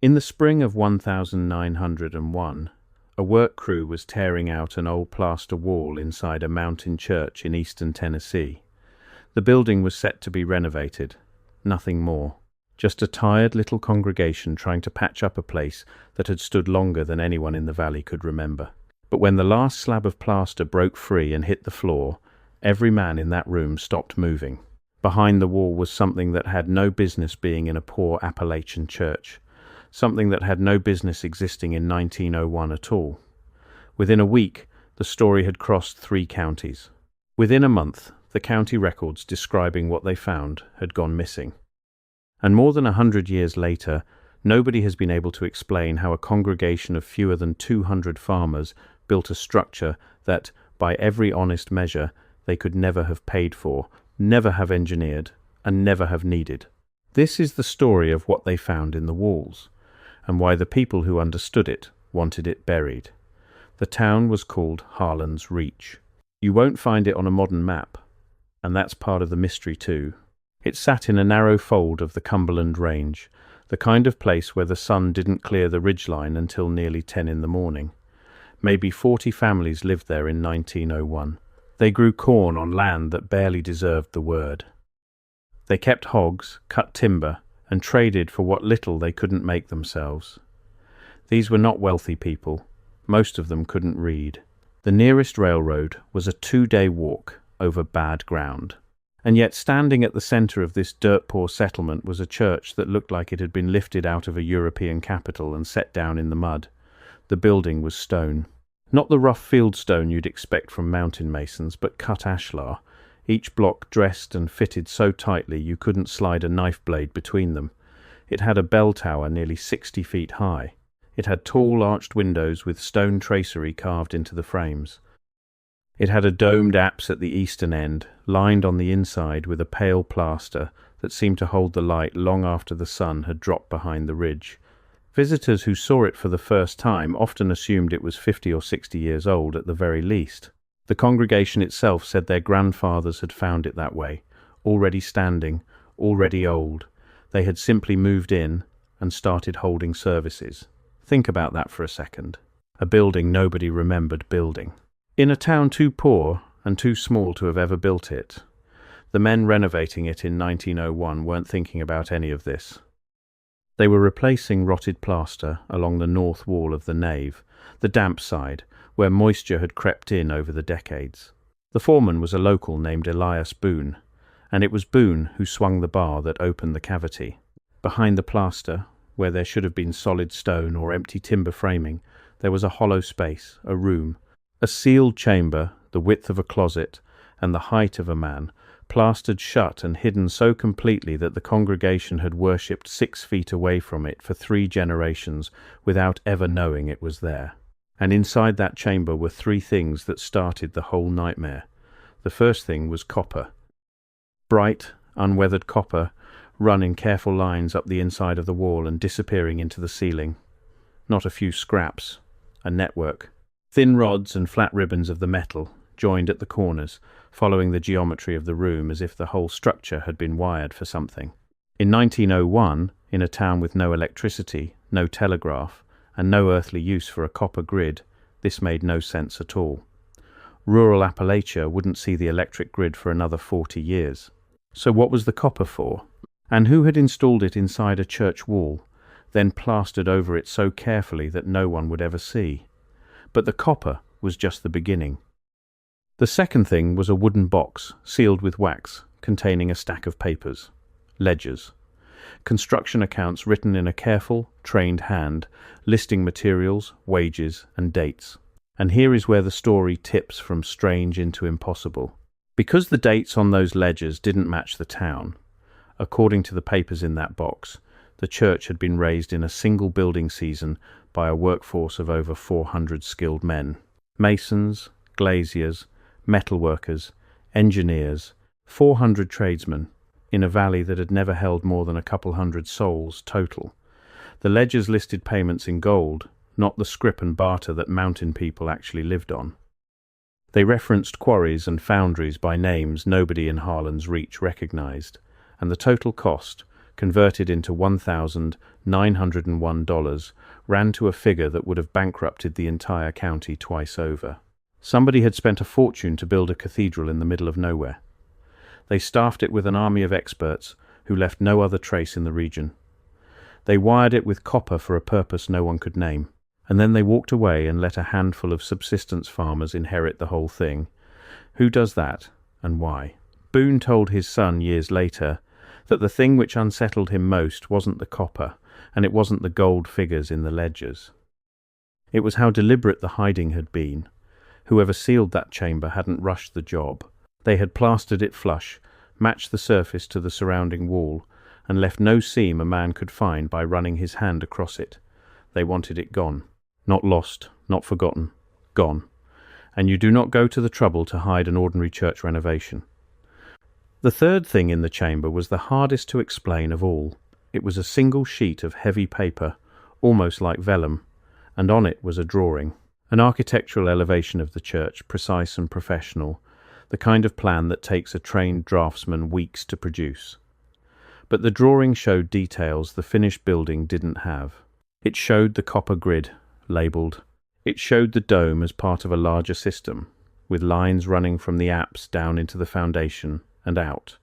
In the spring of 1901, a work crew was tearing out an old plaster wall inside a mountain church in eastern Tennessee. The building was set to be renovated. Nothing more. Just a tired little congregation trying to patch up a place that had stood longer than anyone in the valley could remember. But when the last slab of plaster broke free and hit the floor, every man in that room stopped moving. Behind the wall was something that had no business being in a poor Appalachian church. Something that had no business existing in 1901 at all. Within a week, the story had crossed 3 counties. Within a month, the county records describing what they found had gone missing. And more than 100 years later, nobody has been able to explain how a congregation of fewer than 200 farmers built a structure that, by every honest measure, they could never have paid for, never have engineered, and never have needed. This is the story of what they found in the walls, and why the people who understood it wanted it buried. The town was called Harlan's Reach. You won't find it on a modern map, and that's part of the mystery too. It sat in a narrow fold of the Cumberland Range, the kind of place where the sun didn't clear the ridgeline until nearly 10 in the morning. Maybe 40 families lived there in 1901. They grew corn on land that barely deserved the word. They kept hogs, cut timber, and traded for what little they couldn't make themselves. These were not wealthy people. Most of them couldn't read. The nearest railroad was a 2-day walk over bad ground. And yet standing at the centre of this dirt-poor settlement was a church that looked like it had been lifted out of a European capital and set down in the mud. The building was stone. Not the rough field stone you'd expect from mountain masons, but cut ashlar, each block dressed and fitted so tightly you couldn't slide a knife blade between them. It had a bell tower nearly 60 feet high. It had tall arched windows with stone tracery carved into the frames. It had a domed apse at the eastern end, lined on the inside with a pale plaster that seemed to hold the light long after the sun had dropped behind the ridge. Visitors who saw it for the first time often assumed it was 50 or 60 years old at the very least. The congregation itself said their grandfathers had found it that way, already standing, already old. They had simply moved in and started holding services. Think about that for a second. A building nobody remembered building. In a town too poor and too small to have ever built it, the men renovating it in 1901 weren't thinking about any of this. They were replacing rotted plaster along the north wall of the nave, the damp side, where moisture had crept in over the decades. The foreman was a local named Elias Boone, and it was Boone who swung the bar that opened the cavity. Behind the plaster, where there should have been solid stone or empty timber framing, there was a hollow space, a room, a sealed chamber, the width of a closet, and the height of a man, plastered shut and hidden so completely that the congregation had worshipped 6 feet away from it for 3 generations without ever knowing it was there. And inside that chamber were 3 things that started the whole nightmare. The first thing was copper. Bright, unweathered copper, run in careful lines up the inside of the wall and disappearing into the ceiling. Not a few scraps. A network. Thin rods and flat ribbons of the metal, joined at the corners, following the geometry of the room as if the whole structure had been wired for something. In 1901, in a town with no electricity, no telegraph, and no earthly use for a copper grid, this made no sense at all. Rural Appalachia wouldn't see the electric grid for another 40 years. So what was the copper for? And who had installed it inside a church wall, then plastered over it so carefully that no one would ever see? But the copper was just the beginning. The second thing was a wooden box, sealed with wax, containing a stack of papers. Ledgers. Construction accounts written in a careful, trained hand, listing materials, wages, and dates. And here is where the story tips from strange into impossible. Because the dates on those ledgers didn't match the town, according to the papers in that box, the church had been raised in a single building season by a workforce of over 400 skilled men. Masons, glaziers, metalworkers, engineers, 400 tradesmen, in a valley that had never held more than a couple hundred souls total. The ledgers listed payments in gold, not the scrip and barter that mountain people actually lived on. They referenced quarries and foundries by names nobody in Harlan's Reach recognized, and the total cost, converted into $1,901, ran to a figure that would have bankrupted the entire county twice over. Somebody had spent a fortune to build a cathedral in the middle of nowhere. They staffed it with an army of experts who left no other trace in the region. They wired it with copper for a purpose no one could name, and then they walked away and let a handful of subsistence farmers inherit the whole thing. Who does that, and why? Boone told his son years later that the thing which unsettled him most wasn't the copper, and it wasn't the gold figures in the ledgers. It was how deliberate the hiding had been. Whoever sealed that chamber hadn't rushed the job. They had plastered it flush, matched the surface to the surrounding wall, and left no seam a man could find by running his hand across it. They wanted it gone. Not lost, not forgotten. Gone. And you do not go to the trouble to hide an ordinary church renovation. The third thing in the chamber was the hardest to explain of all. It was a single sheet of heavy paper, almost like vellum, and on it was a drawing. An architectural elevation of the church, precise and professional, the kind of plan that takes a trained draftsman weeks to produce. But the drawing showed details the finished building didn't have. It showed the copper grid, labelled. It showed the dome as part of a larger system, with lines running from the apse down into the foundation and out,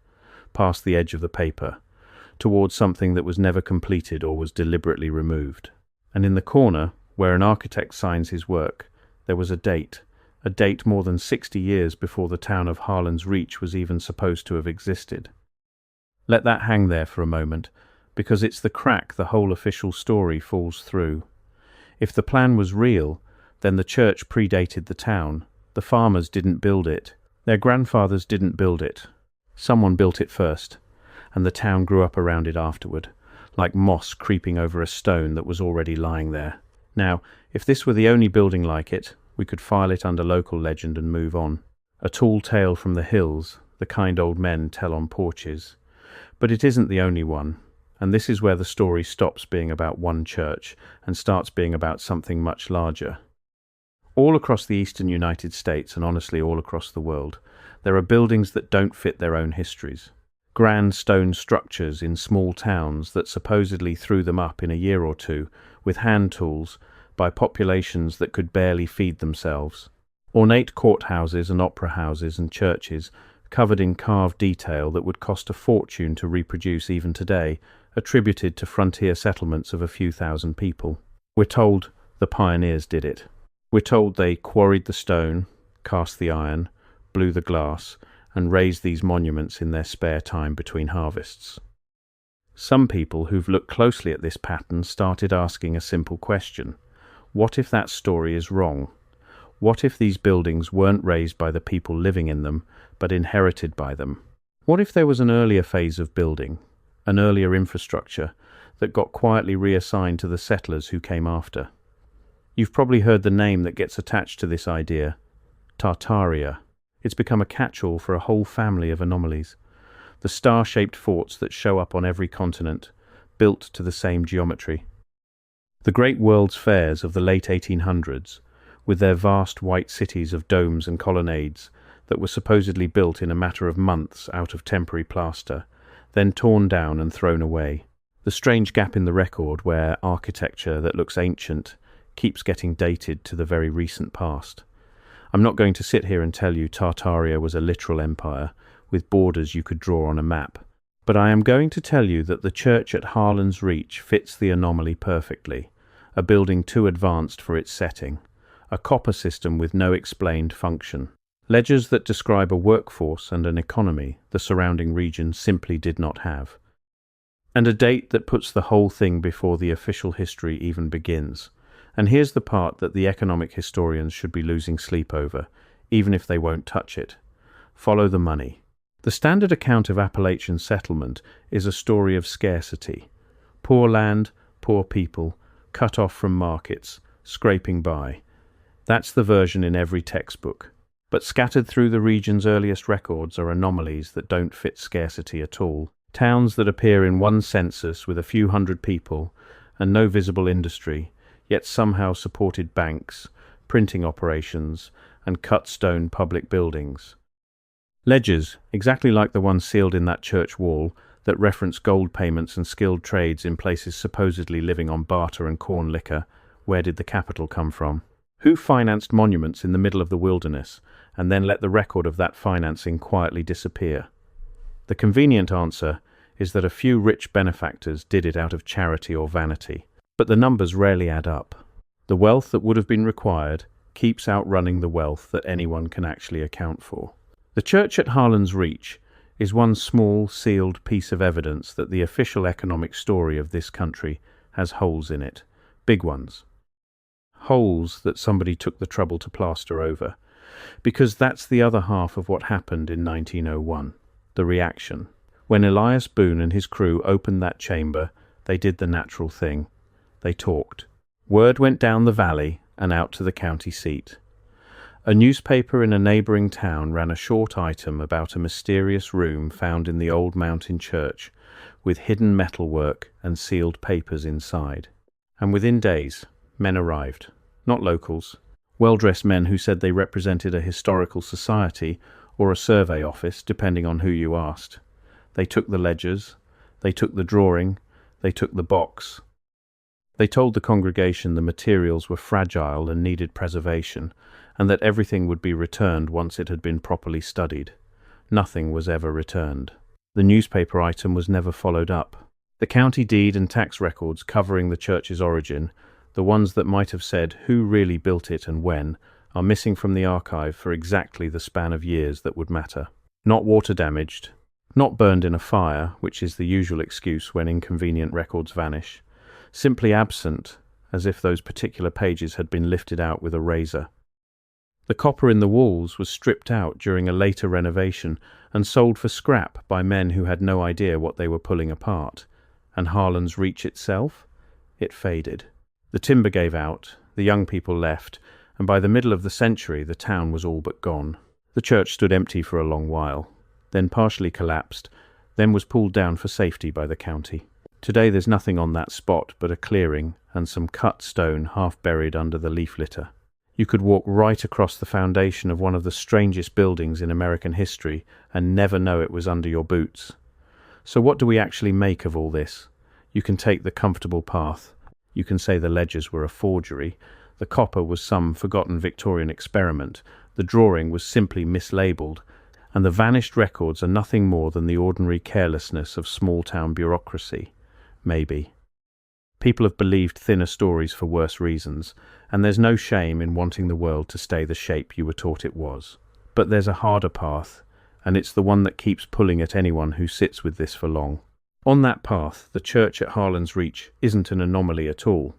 past the edge of the paper, towards something that was never completed or was deliberately removed. And in the corner, where an architect signs his work, there was a date more than 60 years before the town of Harlan's Reach was even supposed to have existed. Let that hang there for a moment, because it's the crack the whole official story falls through. If the plan was real, then the church predated the town. The farmers didn't build it. Their grandfathers didn't build it. Someone built it first, and the town grew up around it afterward, like moss creeping over a stone that was already lying there. Now, if this were the only building like it, we could file it under local legend and move on. A tall tale from the hills, the kind old men tell on porches. But it isn't the only one, and this is where the story stops being about one church and starts being about something much larger. All across the eastern United States, and honestly all across the world, there are buildings that don't fit their own histories. Grand stone structures in small towns that supposedly threw them up in a year or two with hand tools by populations that could barely feed themselves. Ornate courthouses and opera houses and churches covered in carved detail that would cost a fortune to reproduce even today, attributed to frontier settlements of a few thousand people. We're told the pioneers did it. We're told they quarried the stone, cast the iron, blew the glass, and raised these monuments in their spare time between harvests. Some people who've looked closely at this pattern started asking a simple question. What if that story is wrong? What if these buildings weren't raised by the people living in them, but inherited by them? What if there was an earlier phase of building, an earlier infrastructure, that got quietly reassigned to the settlers who came after? You've probably heard the name that gets attached to this idea, Tartaria. It's become a catch-all for a whole family of anomalies. The star-shaped forts that show up on every continent, built to the same geometry. The great world's fairs of the late 1800s, with their vast white cities of domes and colonnades that were supposedly built in a matter of months out of temporary plaster, then torn down and thrown away. The strange gap in the record where architecture that looks ancient keeps getting dated to the very recent past. I'm not going to sit here and tell you Tartaria was a literal empire, with borders you could draw on a map, but I am going to tell you that the church at Harlan's Reach fits the anomaly perfectly, a building too advanced for its setting, a copper system with no explained function. Ledgers that describe a workforce and an economy the surrounding region simply did not have. And a date that puts the whole thing before the official history even begins. And here's the part that the economic historians should be losing sleep over, even if they won't touch it. Follow the money. The standard account of Appalachian settlement is a story of scarcity. Poor land, poor people, cut off from markets, scraping by. That's the version in every textbook. But scattered through the region's earliest records are anomalies that don't fit scarcity at all. Towns that appear in one census with a few hundred people and no visible industry, yet somehow supported banks, printing operations, and cut stone public buildings. Ledgers, exactly like the one sealed in that church wall, that reference gold payments and skilled trades in places supposedly living on barter and corn liquor. Where did the capital come from? Who financed monuments in the middle of the wilderness and then let the record of that financing quietly disappear? The convenient answer is that a few rich benefactors did it out of charity or vanity, but the numbers rarely add up. The wealth that would have been required keeps outrunning the wealth that anyone can actually account for. The church at Harlan's Reach is one small, sealed piece of evidence that the official economic story of this country has holes in it. Big ones. Holes that somebody took the trouble to plaster over. Because that's the other half of what happened in 1901. The reaction. When Elias Boone and his crew opened that chamber, they did the natural thing. They talked. Word went down the valley and out to the county seat. A newspaper in a neighbouring town ran a short item about a mysterious room found in the old mountain church, with hidden metalwork and sealed papers inside. And within days, men arrived. Not locals. Well-dressed men who said they represented a historical society or a survey office, depending on who you asked. They took the ledgers, they took the drawing, they took the box. They told the congregation the materials were fragile and needed preservation, and that everything would be returned once it had been properly studied. Nothing was ever returned. The newspaper item was never followed up. The county deed and tax records covering the church's origin, the ones that might have said who really built it and when, are missing from the archive for exactly the span of years that would matter. Not water damaged, not burned in a fire, which is the usual excuse when inconvenient records vanish. Simply absent, as if those particular pages had been lifted out with a razor. The copper in the walls was stripped out during a later renovation and sold for scrap by men who had no idea what they were pulling apart. And Harlan's Reach itself? It faded. The timber gave out, the young people left, and by the middle of the century the town was all but gone. The church stood empty for a long while, then partially collapsed, then was pulled down for safety by the county. Today there's nothing on that spot but a clearing and some cut stone half buried under the leaf litter. You could walk right across the foundation of one of the strangest buildings in American history and never know it was under your boots. So what do we actually make of all this? You can take the comfortable path. You can say the ledgers were a forgery. The copper was some forgotten Victorian experiment. The drawing was simply mislabeled. And the vanished records are nothing more than the ordinary carelessness of small-town bureaucracy. Maybe. People have believed thinner stories for worse reasons, and there's no shame in wanting the world to stay the shape you were taught it was. But there's a harder path, and it's the one that keeps pulling at anyone who sits with this for long. On that path, the church at Harlan's Reach isn't an anomaly at all.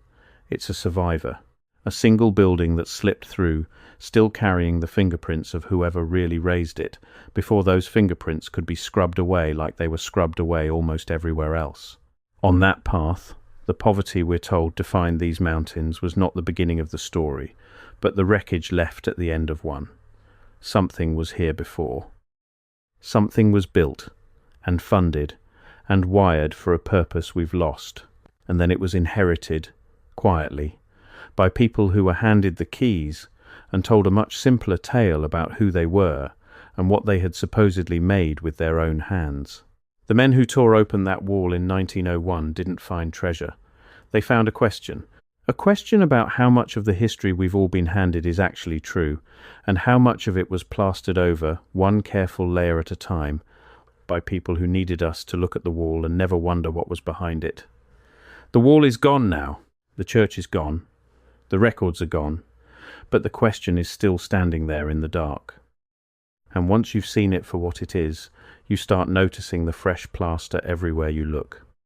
It's a survivor. A single building that slipped through, still carrying the fingerprints of whoever really raised it, before those fingerprints could be scrubbed away like they were scrubbed away almost everywhere else. On that path, the poverty we're told defined these mountains was not the beginning of the story, but the wreckage left at the end of one. Something was here before. Something was built, and funded, and wired for a purpose we've lost, and then it was inherited, quietly, by people who were handed the keys and told a much simpler tale about who they were and what they had supposedly made with their own hands. The men who tore open that wall in 1901 didn't find treasure. They found a question about how much of the history we've all been handed is actually true, and how much of it was plastered over, one careful layer at a time, by people who needed us to look at the wall and never wonder what was behind it. The wall is gone now. The church is gone. The records are gone. But the question is still standing there in the dark. And once you've seen it for what it is, you start noticing the fresh plaster everywhere you look.